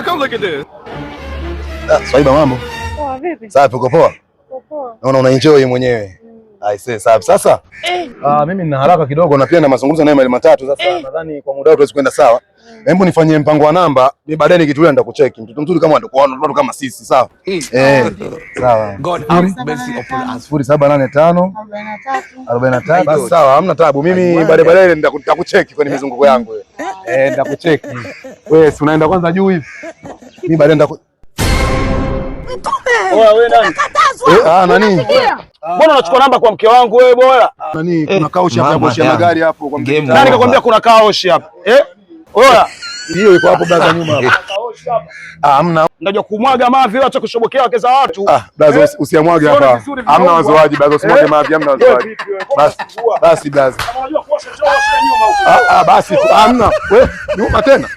come look at this. Swaiba, mambo? Poa vipi? Safi, uko poa? Poa. Naona una enjoy mwenyewe. I say safi. Sasa mimi nina haraka kidogo na pia na mazungumzo naye mali matatu. Sasa nadhani kwa muda wote tuwezi kwenda sawa. Hebu nifanyie mpango wa namba, mimi baadaye nikitulia nitakucheki. Mtoto mzuri kama watu kama sisi, sawa? Sawa. God have mercy upon us. 0785 43. Basi sawa, hamna tabu. Mimi baadaye nitakucheki kwenye mizunguko yangu wewe. Nitakucheki. Wewe si unaenda kwanza juu hivi. Mimi baadaye Oya wewe nani? Nani? Mbona unachukua namba kwa mke wangu wewe bora? Nani kuna kaoshi hapo kuoshia magari hapo kwa mke. Nani kakwambia kuna kaoshi hapa? Oya. Hiyo iko hapo blaza nyuma hapo. Hamna. Ndio kumwaga mavi wewe acha kushobokea wake za watu. Blaza usiamwage hapa. Hamna wazoaji blaza usimwage mavi hamna wazoaji. Basi blaza. Unajua kuosha choo nyuma huko. Basi hamna. Wewe nyuma tena.